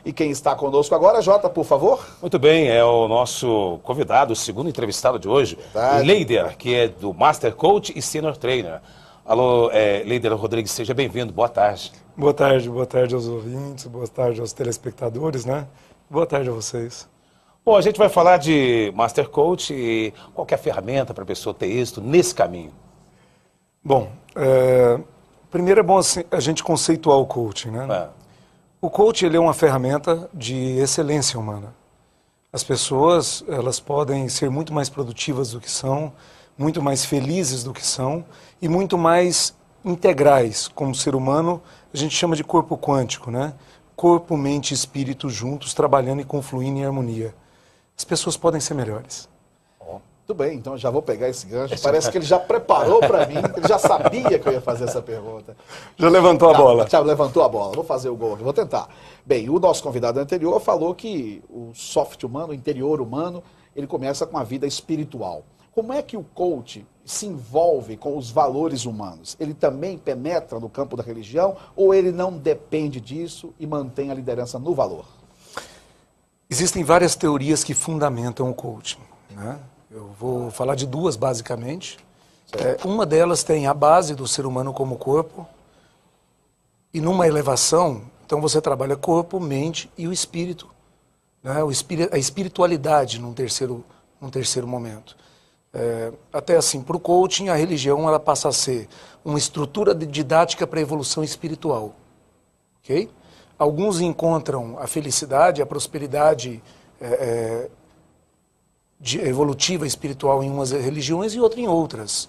E quem está conosco agora, Jota, por favor. Muito bem, é o nosso convidado, o segundo entrevistado de hoje, Leider, que é do Master Coach e Senior Trainer. Alô, Leider Rodrigues, seja bem-vindo, boa tarde. Boa tarde aos ouvintes, boa tarde aos telespectadores, né? Boa tarde a vocês. Bom, a gente vai falar de Master Coach e qual que é a ferramenta para a pessoa ter êxito nesse caminho. Bom, primeiro é bom assim, a gente conceituar o coaching, né? O coaching ele é uma ferramenta de excelência humana. As pessoas, elas podem ser muito mais produtivas do que são, muito mais felizes do que são e muito mais integrais como ser humano. A gente chama de corpo quântico, né? Corpo, mente e espírito juntos, trabalhando e confluindo em harmonia. As pessoas podem ser melhores. Muito bem, então já vou pegar esse gancho. Parece que ele já preparou para mim, ele já sabia que eu ia fazer essa pergunta. Já levantou a bola. Já levantou a bola, vou fazer o gol aqui, vou tentar. Bem, o nosso convidado anterior falou que o soft humano, o interior humano, ele começa com a vida espiritual. Como é que o coach se envolve com os valores humanos? Ele também penetra no campo da religião ou ele não depende disso e mantém a liderança no valor? Existem várias teorias que fundamentam o coaching, né? Eu vou falar de duas, basicamente. Uma delas tem a base do ser humano como corpo, e numa elevação, então você trabalha corpo, mente e o espírito, né? A espiritualidade num terceiro momento. Até assim, para o coaching, a religião ela passa a ser uma estrutura didática para a evolução espiritual. Ok? Alguns encontram a felicidade, a prosperidade evolutiva espiritual em umas religiões e outra em outras.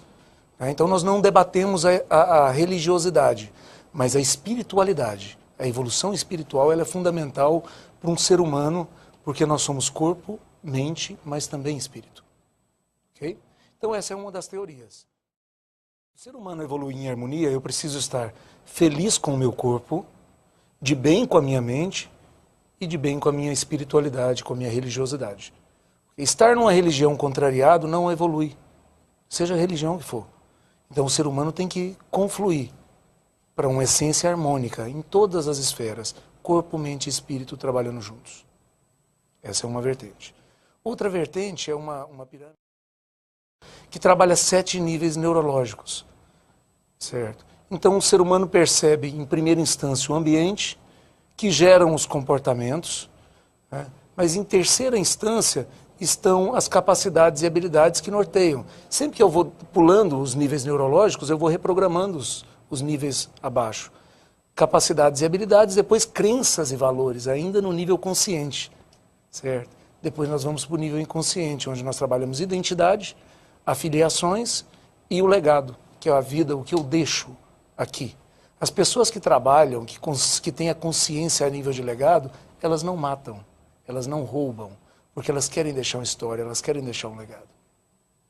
Então nós não debatemos a religiosidade, mas a espiritualidade. A evolução espiritual ela é fundamental para um ser humano, porque nós somos corpo, mente, mas também espírito. Okay? Então essa é uma das teorias. O ser humano evoluir em harmonia, eu preciso estar feliz com o meu corpo, de bem com a minha mente e de bem com a minha espiritualidade, com a minha religiosidade. Estar numa religião contrariado não evolui, seja a religião que for. Então o ser humano tem que confluir para uma essência harmônica em todas as esferas, corpo, mente e espírito trabalhando juntos. Essa é uma vertente. Outra vertente é uma pirâmide que trabalha 7 níveis neurológicos, certo? Então o ser humano percebe, em primeira instância, o ambiente, que geram os comportamentos, né? Mas em terceira instância estão as capacidades e habilidades que norteiam. Sempre que eu vou pulando os níveis neurológicos, eu vou reprogramando os níveis abaixo. Capacidades e habilidades, depois crenças e valores, ainda no nível consciente, certo? Depois nós vamos para o nível inconsciente, onde nós trabalhamos identidade, afiliações e o legado, que é a vida, o que eu deixo aqui. As pessoas que trabalham, que têm a consciência a nível de legado, elas não matam, elas não roubam, porque elas querem deixar uma história, elas querem deixar um legado.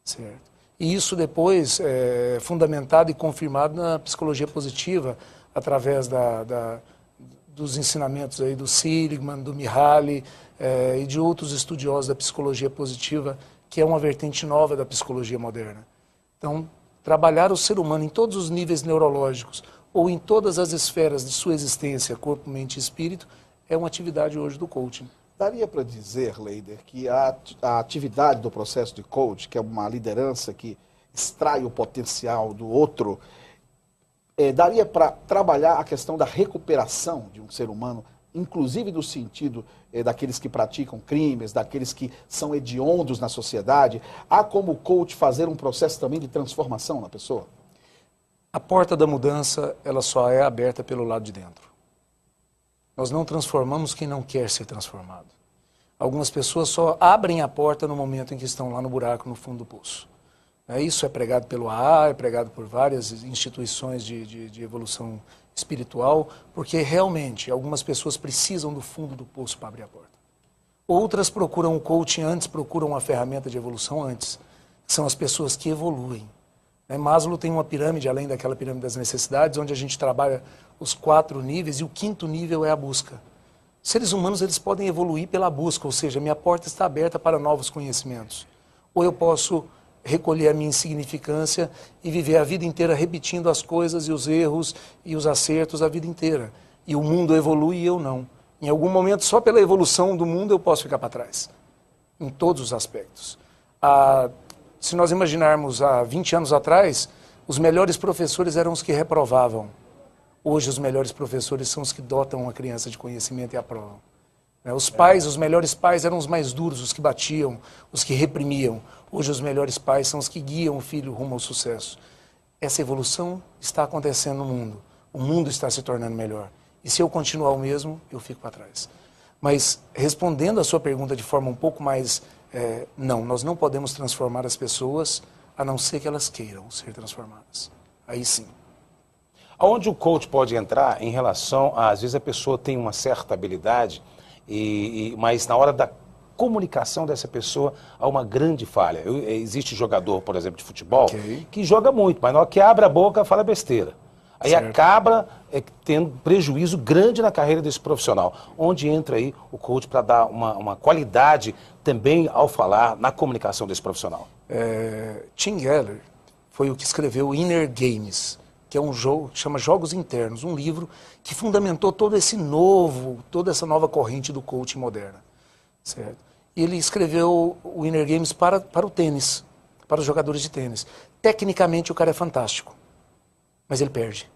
Certo? E isso depois é fundamentado e confirmado na psicologia positiva, através dos ensinamentos aí do Seligman, do Mihaly e de outros estudiosos da psicologia positiva, que é uma vertente nova da psicologia moderna. Então, trabalhar o ser humano em todos os níveis neurológicos ou em todas as esferas de sua existência, corpo, mente e espírito, é uma atividade hoje do coaching. Daria para dizer, Leider, que a atividade do processo de coach, que é uma liderança que extrai o potencial do outro, daria para trabalhar a questão da recuperação de um ser humano, inclusive no sentido daqueles que praticam crimes, daqueles que são hediondos na sociedade? Há como coach fazer um processo também de transformação na pessoa? A porta da mudança, ela só é aberta pelo lado de dentro. Nós não transformamos quem não quer ser transformado. Algumas pessoas só abrem a porta no momento em que estão lá no buraco, no fundo do poço. Isso é pregado pelo AA, é pregado por várias instituições de evolução espiritual, porque realmente algumas pessoas precisam do fundo do poço para abrir a porta. Outras procuram o coaching antes, procuram a ferramenta de evolução antes. São as pessoas que evoluem. Maslow tem uma pirâmide, além daquela pirâmide das necessidades, onde a gente trabalha os 4 níveis e o 5º nível é a busca. Seres humanos eles podem evoluir pela busca, ou seja, minha porta está aberta para novos conhecimentos. Ou eu posso recolher a minha insignificância e viver a vida inteira repetindo as coisas e os erros e os acertos a vida inteira. E o mundo evolui e eu não. Em algum momento, só pela evolução do mundo, eu posso ficar para trás. Em todos os aspectos. Se nós imaginarmos há 20 anos atrás, os melhores professores eram os que reprovavam. Hoje, os melhores professores são os que dotam a criança de conhecimento e aprovam. Os pais, os melhores pais eram os mais duros, os que batiam, os que reprimiam. Hoje, os melhores pais são os que guiam o filho rumo ao sucesso. Essa evolução está acontecendo no mundo. O mundo está se tornando melhor. E se eu continuar o mesmo, eu fico para trás. Mas, respondendo a sua pergunta de forma um pouco mais... não, nós não podemos transformar as pessoas, a não ser que elas queiram ser transformadas. Aí sim. Aonde o coach pode entrar em relação a, às vezes a pessoa tem uma certa habilidade, mas na hora da comunicação dessa pessoa há uma grande falha. Existe jogador, por exemplo, de futebol, que joga muito, mas na hora que abre a boca fala besteira. Aí acaba tendo prejuízo grande na carreira desse profissional. Onde entra aí o coach para dar uma qualidade também ao falar na comunicação desse profissional? Tim Keller foi o que escreveu Inner Games, que é um jogo que chama Jogos Internos, um livro que fundamentou toda essa nova corrente do coaching moderna. Certo? E ele escreveu o Inner Games para o tênis, para os jogadores de tênis. Tecnicamente o cara é fantástico, mas ele perde.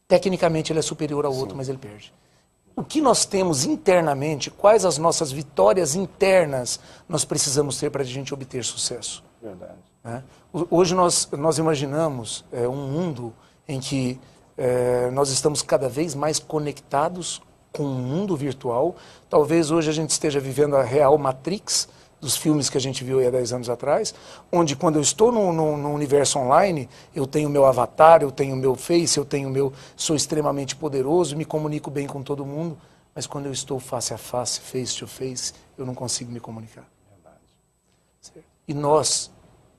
Tecnicamente ele é superior ao outro, mas ele perde. O que nós temos internamente, quais as nossas vitórias internas nós precisamos ter para a gente obter sucesso? Verdade. Hoje nós imaginamos um mundo em que nós estamos cada vez mais conectados com o mundo virtual. Talvez hoje a gente esteja vivendo a real Matrix dos filmes que a gente viu há 10 anos atrás, onde quando eu estou no universo online, eu tenho meu avatar, eu tenho meu face, sou extremamente poderoso, me comunico bem com todo mundo, mas quando eu estou face a face, face to face, eu não consigo me comunicar. Verdade. Certo? E nós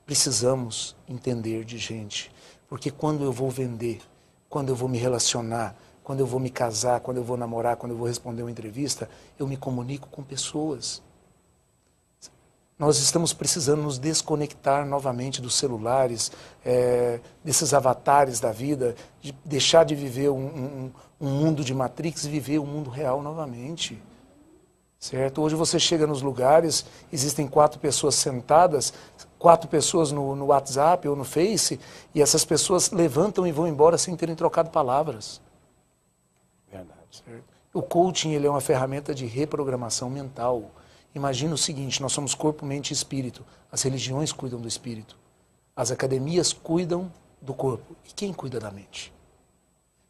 precisamos entender de gente, porque quando eu vou vender, quando eu vou me relacionar, quando eu vou me casar, quando eu vou namorar, quando eu vou responder uma entrevista, eu me comunico com pessoas. Nós estamos precisando nos desconectar novamente dos celulares, desses avatares da vida, de deixar de viver um mundo de Matrix e viver um mundo real novamente. Certo? Hoje você chega nos lugares, existem 4 pessoas sentadas, 4 pessoas no WhatsApp ou no Face, e essas pessoas levantam e vão embora sem terem trocado palavras. Verdade. Certo? O coaching ele é uma ferramenta de reprogramação mental. Imagina o seguinte, nós somos corpo, mente e espírito. As religiões cuidam do espírito. As academias cuidam do corpo. E quem cuida da mente?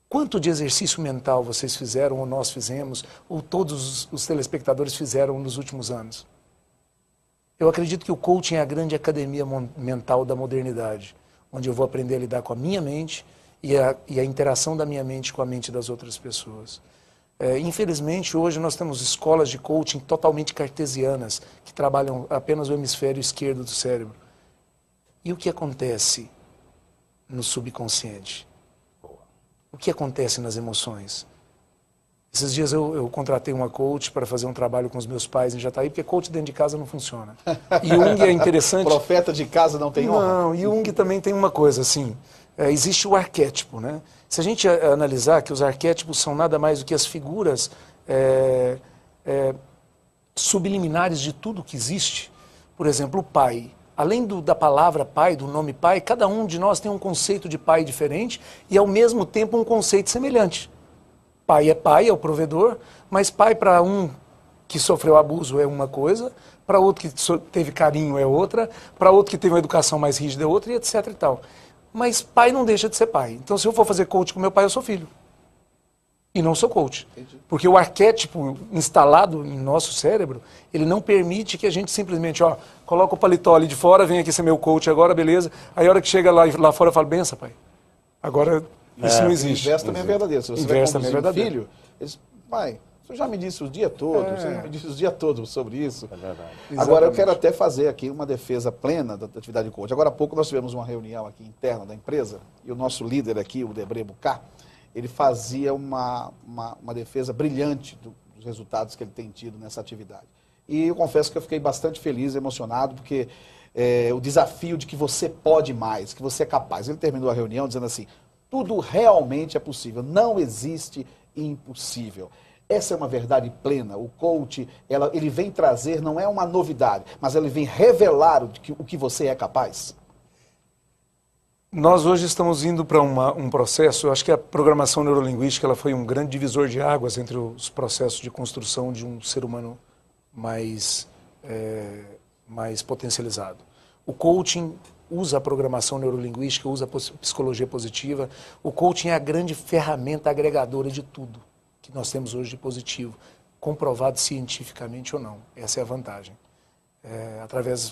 Quanto de exercício mental vocês fizeram, ou nós fizemos, ou todos os telespectadores fizeram nos últimos anos? Eu acredito que o coaching é a grande academia mental da modernidade, onde eu vou aprender a lidar com a minha mente e a interação da minha mente com a mente das outras pessoas. Infelizmente, hoje nós temos escolas de coaching totalmente cartesianas, que trabalham apenas o hemisfério esquerdo do cérebro. E o que acontece no subconsciente? O que acontece nas emoções? Esses dias eu contratei uma coach para fazer um trabalho com os meus pais em Jataí, porque coach dentro de casa não funciona. E Jung é interessante... Profeta de casa não tem honra? Não, Jung também tem uma coisa assim, existe o arquétipo, né? Se a gente analisar que os arquétipos são nada mais do que as figuras subliminares de tudo que existe, por exemplo, o pai. Além da palavra pai, do nome pai, cada um de nós tem um conceito de pai diferente e, ao mesmo tempo, um conceito semelhante. Pai, é o provedor, mas pai para um que sofreu abuso é uma coisa, para outro que teve carinho é outra, para outro que teve uma educação mais rígida é outra, e etc. e tal. Mas pai não deixa de ser pai. Então, se eu for fazer coach com meu pai, eu sou filho. E não sou coach. Entendi. Porque o arquétipo instalado em nosso cérebro, ele não permite que a gente simplesmente, coloca o paletó ali de fora, vem aqui ser meu coach agora, beleza. Aí a hora que chega lá fora, eu falo, benção, pai. Agora, isso não existe. O inverso também é verdadeiro. Se você vai conduzir um filho, eles, pai, você já me disse o dia todo, você já me disse o dia todo sobre isso. É verdade. Agora, eu quero até fazer aqui uma defesa plena da atividade de coach. Agora há pouco nós tivemos uma reunião aqui interna da empresa, e o nosso líder aqui, o Debré Bucá, ele fazia uma defesa brilhante dos resultados que ele tem tido nessa atividade. E eu confesso que eu fiquei bastante feliz, emocionado, porque o desafio de que você pode mais, que você é capaz. Ele terminou a reunião dizendo assim, tudo realmente é possível, não existe impossível. Essa é uma verdade plena. O coach, ele vem trazer, não é uma novidade, mas ele vem revelar o que você é capaz. Nós hoje estamos indo para um processo, eu acho que a programação neurolinguística ela foi um grande divisor de águas entre os processos de construção de um ser humano mais potencializado. O coaching usa a programação neurolinguística, usa a psicologia positiva. O coaching é a grande ferramenta agregadora de tudo que nós temos hoje de positivo, comprovado cientificamente ou não. Essa é a vantagem.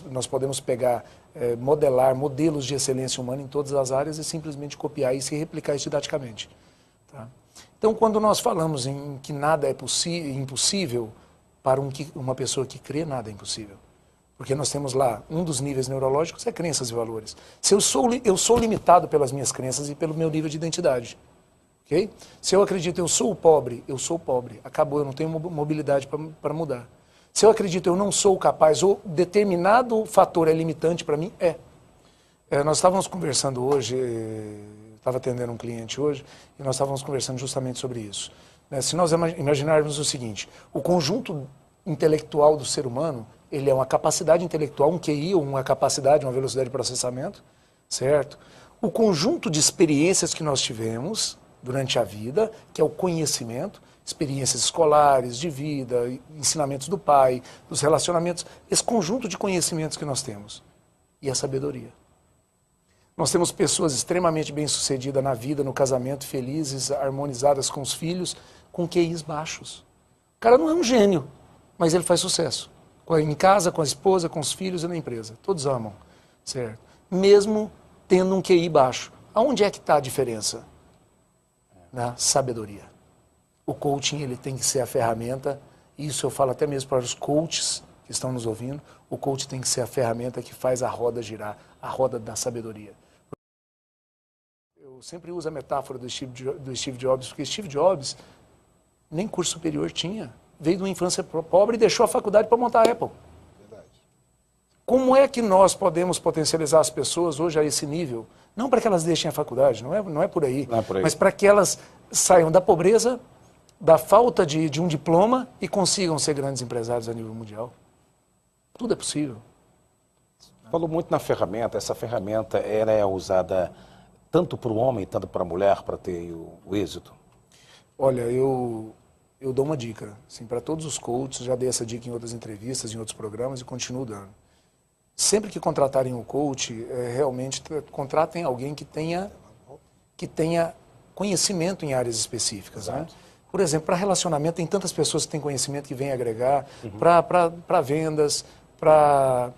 Nós podemos pegar, modelar modelos de excelência humana em todas as áreas e simplesmente copiar isso e replicar isso didaticamente. Tá? Então, quando nós falamos em que nada é impossível, para uma pessoa que crê, nada é impossível. Porque nós temos lá, um dos níveis neurológicos é crenças e valores. Se eu sou limitado pelas minhas crenças e pelo meu nível de identidade. Okay? Se eu acredito eu sou pobre, acabou, eu não tenho mobilidade para mudar. Se eu acredito eu não sou capaz, ou determinado fator é limitante para mim, nós estávamos conversando hoje, estava atendendo um cliente hoje, e nós estávamos conversando justamente sobre isso. Se nós imaginarmos o seguinte, o conjunto intelectual do ser humano, ele é uma capacidade intelectual, um QI, ou uma capacidade, uma velocidade de processamento, certo? O conjunto de experiências que nós tivemos durante a vida, que é o conhecimento, experiências escolares, de vida, ensinamentos do pai, dos relacionamentos, esse conjunto de conhecimentos que nós temos. E a sabedoria. Nós temos pessoas extremamente bem-sucedidas na vida, no casamento, felizes, harmonizadas com os filhos, com QIs baixos. O cara não é um gênio, mas ele faz sucesso. Em casa, com a esposa, com os filhos e na empresa. Todos amam, certo? Mesmo tendo um QI baixo. Aonde é que está a diferença? Na sabedoria. O coaching ele tem que ser a ferramenta, e isso eu falo até mesmo para os coaches que estão nos ouvindo, o coach tem que ser a ferramenta que faz a roda girar, a roda da sabedoria. Eu sempre uso a metáfora do Steve Jobs, porque Steve Jobs nem curso superior tinha, veio de uma infância pobre e deixou a faculdade para montar a Apple. Verdade. Como é que nós podemos potencializar as pessoas hoje a esse nível? Não para que elas deixem a faculdade, não é por aí, mas para que elas saiam da pobreza, da falta de um diploma e consigam ser grandes empresários a nível mundial. Tudo é possível. Falou muito na ferramenta. Essa ferramenta ela é usada tanto para o homem, tanto para a mulher, para ter o êxito? Olha, eu dou uma dica. Assim, para todos os coaches, já dei essa dica em outras entrevistas, em outros programas e continuo dando. Sempre que contratarem um coach, realmente contratem alguém que tenha conhecimento em áreas específicas. Né? Por exemplo, para relacionamento, tem tantas pessoas que têm conhecimento que vêm agregar, para vendas, para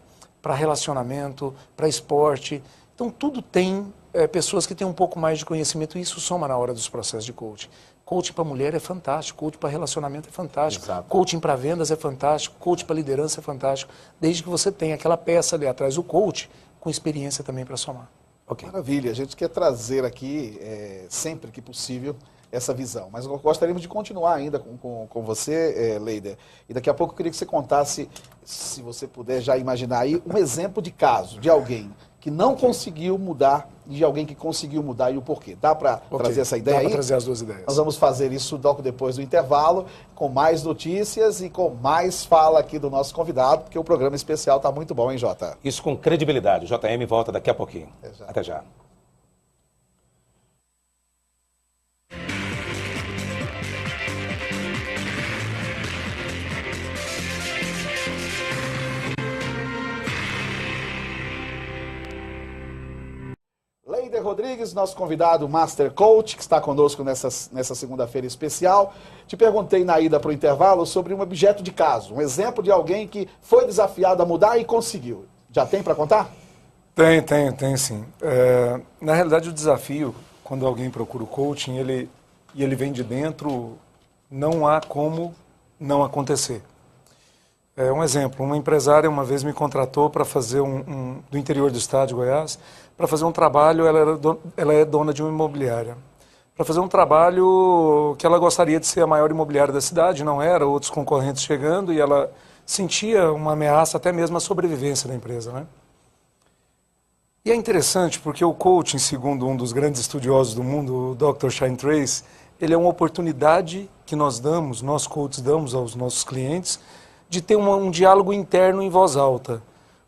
relacionamento, para esporte. Então, tudo tem pessoas que têm um pouco mais de conhecimento e isso soma na hora dos processos de coaching. Coaching para mulher é fantástico, coaching para relacionamento é fantástico, Exato. Coaching para vendas é fantástico, coaching para liderança é fantástico, desde que você tenha aquela peça ali atrás, o coach, com experiência também para somar. Okay. Maravilha, a gente quer trazer aqui, sempre que possível, essa visão. Mas gostaríamos de continuar ainda com você, Leider. E daqui a pouco eu queria que você contasse, se você puder já imaginar aí, um exemplo de caso de alguém que não conseguiu mudar e de alguém que conseguiu mudar e o porquê. Dá para trazer essa ideia aí? Dá para trazer as duas ideias. Nós vamos fazer isso logo depois do intervalo, com mais notícias e com mais fala aqui do nosso convidado, porque o programa especial está muito bom, hein, Jota? Isso com credibilidade. O JM volta daqui a pouquinho. Até já. Leider Rodrigues, nosso convidado Master Coach, que está conosco nessa segunda-feira especial. Te perguntei na ida para o intervalo sobre um objeto de caso, um exemplo de alguém que foi desafiado a mudar e conseguiu. Já tem para contar? Tem sim. Na realidade, o desafio, quando alguém procura o coaching, ele vem de dentro, não há como não acontecer. Um exemplo, uma empresária uma vez me contratou para fazer do interior do estado de Goiás, para fazer um trabalho, ela é dona de uma imobiliária, para fazer um trabalho que ela gostaria de ser a maior imobiliária da cidade, não era, outros concorrentes chegando, e ela sentia uma ameaça até mesmo à sobrevivência da empresa, né? E é interessante porque o coaching, segundo um dos grandes estudiosos do mundo, o Dr. Shane Trace, ele é uma oportunidade que nós damos, nós coaches damos aos nossos clientes, de ter um diálogo interno em voz alta.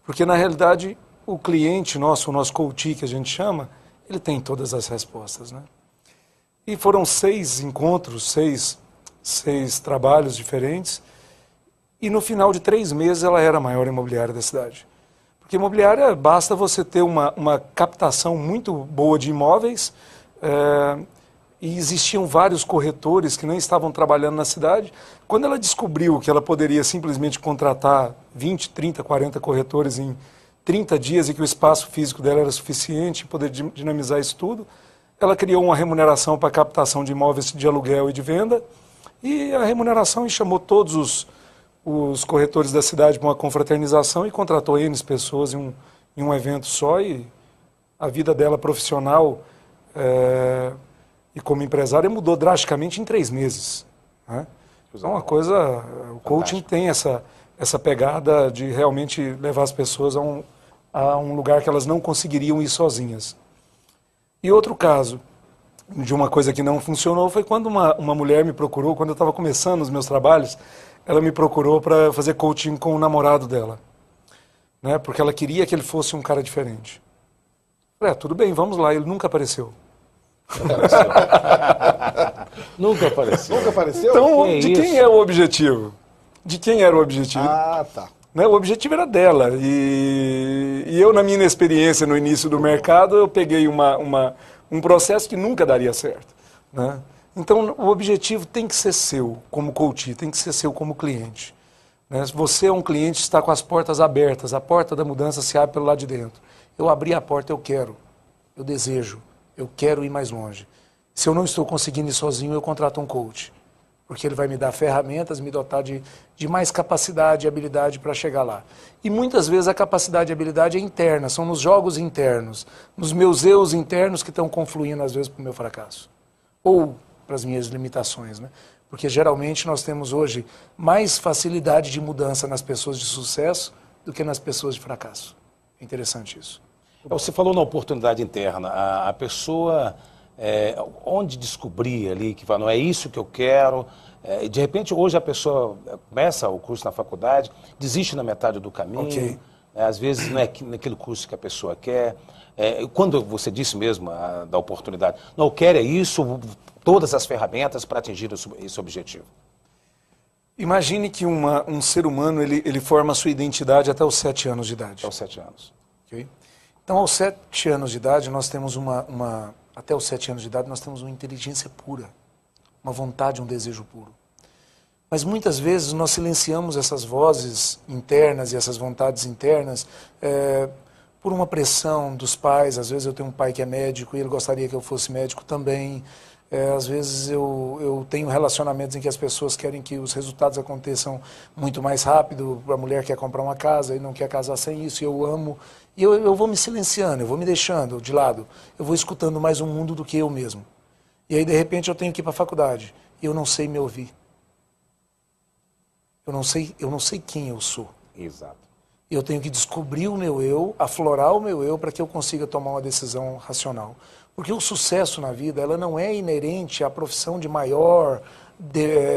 Porque, na realidade, o cliente nosso, o nosso coach que a gente chama, ele tem todas as respostas, né? E foram 6 encontros, seis trabalhos diferentes, e no final de 3 meses ela era a maior imobiliária da cidade. Porque imobiliária, basta você ter uma captação muito boa de imóveis, e existiam vários corretores que nem estavam trabalhando na cidade. Quando ela descobriu que ela poderia simplesmente contratar 20, 30, 40 corretores em 30 dias e que o espaço físico dela era suficiente para poder dinamizar isso tudo, ela criou uma remuneração para captação de imóveis de aluguel e de venda, e a remuneração chamou todos os corretores da cidade para uma confraternização e contratou N pessoas em um evento só, e a vida dela profissional e como empresária mudou drasticamente em 3 meses. Né? Então, uma coisa, o coaching tem essa pegada de realmente levar as pessoas a um lugar que elas não conseguiriam ir sozinhas. E outro caso de uma coisa que não funcionou foi quando uma mulher me procurou, quando eu estava começando os meus trabalhos, ela me procurou para fazer coaching com o namorado dela, né? Porque ela queria que ele fosse um cara diferente. Falei, tudo bem, vamos lá. Ele nunca apareceu. Nunca apareceu. Nunca apareceu? Então, quem é o objetivo? De quem era o objetivo? Ah, tá. Né? O objetivo era dela. E eu, na minha inexperiência no início do mercado, eu peguei um processo que nunca daria certo. Né? Então, o objetivo tem que ser seu como coach, tem que ser seu como cliente. Né? Se você é um cliente, está com as portas abertas, a porta da mudança se abre pelo lado de dentro. Eu abri a porta, eu quero, eu desejo, eu quero ir mais longe. Se eu não estou conseguindo ir sozinho, eu contrato um coach. Porque ele vai me dar ferramentas, me dotar de mais capacidade e habilidade para chegar lá. E muitas vezes a capacidade e habilidade é interna, são nos jogos internos, nos meus eus internos que estão confluindo às vezes para o meu fracasso. Ou para as minhas limitações, né? Porque geralmente nós temos hoje mais facilidade de mudança nas pessoas de sucesso do que nas pessoas de fracasso. É interessante isso. Você falou na oportunidade interna, a pessoa, onde descobrir ali que não é isso que eu quero, de repente hoje a pessoa começa o curso na faculdade, desiste na metade do caminho, às vezes não é naquele curso que a pessoa quer, quando você disse mesmo da oportunidade, não, eu quero isso, todas as ferramentas para atingir esse objetivo. Imagine que um ser humano ele forma a sua identidade até os 7 anos de idade. Até os 7 anos. Okay? Então, aos 7 anos de idade, nós temos até os 7 anos de idade, nós temos uma inteligência pura, uma vontade, um desejo puro. Mas muitas vezes nós silenciamos essas vozes internas e essas vontades internas por uma pressão dos pais. Às vezes eu tenho um pai que é médico e ele gostaria que eu fosse médico também. Às vezes eu tenho relacionamentos em que as pessoas querem que os resultados aconteçam muito mais rápido. A mulher quer comprar uma casa e não quer casar sem isso, e eu amo. E eu vou me silenciando, eu vou me deixando de lado. Eu vou escutando mais um mundo do que eu mesmo. E aí, de repente, eu tenho que ir para a faculdade e eu não sei me ouvir. Eu não sei quem eu sou. Exato. Eu tenho que descobrir o meu eu, aflorar o meu eu para que eu consiga tomar uma decisão racional. Porque o sucesso na vida, ela não é inerente à profissão de maior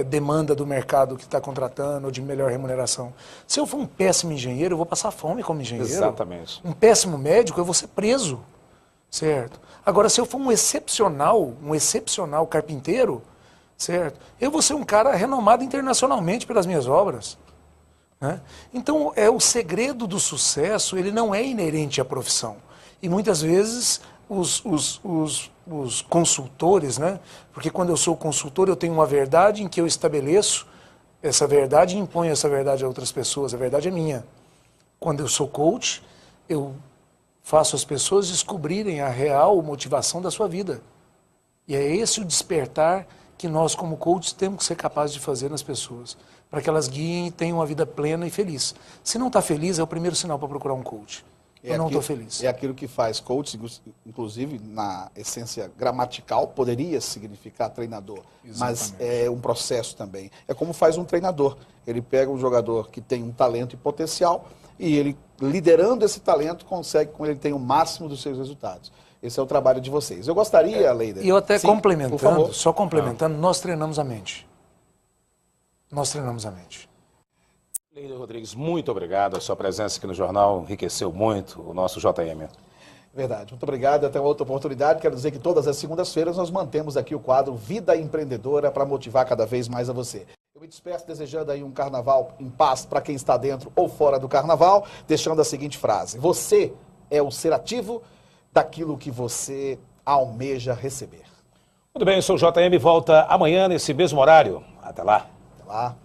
demanda do mercado que está contratando, ou de melhor remuneração. Se eu for um péssimo engenheiro, eu vou passar fome como engenheiro. Exatamente. Um péssimo médico, eu vou ser preso. Certo? Agora, se eu for um excepcional carpinteiro, certo? Eu vou ser um cara renomado internacionalmente pelas minhas obras. Né? Então, o segredo do sucesso, ele não é inerente à profissão. E muitas vezes os consultores, né? Porque quando eu sou consultor, eu tenho uma verdade em que eu estabeleço essa verdade e imponho essa verdade a outras pessoas. A verdade é minha. Quando eu sou coach, eu faço as pessoas descobrirem a real motivação da sua vida. E é esse o despertar que nós, como coaches, temos que ser capazes de fazer nas pessoas, para que elas guiem e tenham uma vida plena e feliz. Se não está feliz, é o primeiro sinal para procurar um coach. Eu não estou feliz. É aquilo que faz coach, inclusive na essência gramatical, poderia significar treinador. Exatamente. Mas é um processo também. É como faz um treinador. Ele pega um jogador que tem um talento e potencial e ele, liderando esse talento, consegue com ele ter o máximo dos seus resultados. Esse é o trabalho de vocês. Eu gostaria, Leider... E eu até Sim, complementando, só complementando, nós treinamos a mente. Nós treinamos a mente. Leider Rodrigues, muito obrigado. A sua presença aqui no jornal enriqueceu muito o nosso JM. Verdade. Muito obrigado. Até uma outra oportunidade. Quero dizer que todas as segundas-feiras nós mantemos aqui o quadro Vida Empreendedora para motivar cada vez mais a você. Eu me despeço desejando aí um carnaval em paz para quem está dentro ou fora do carnaval, deixando a seguinte frase: você é o ser ativo daquilo que você almeja receber. Muito bem, eu sou o JM, volta amanhã nesse mesmo horário. Até lá. Até lá.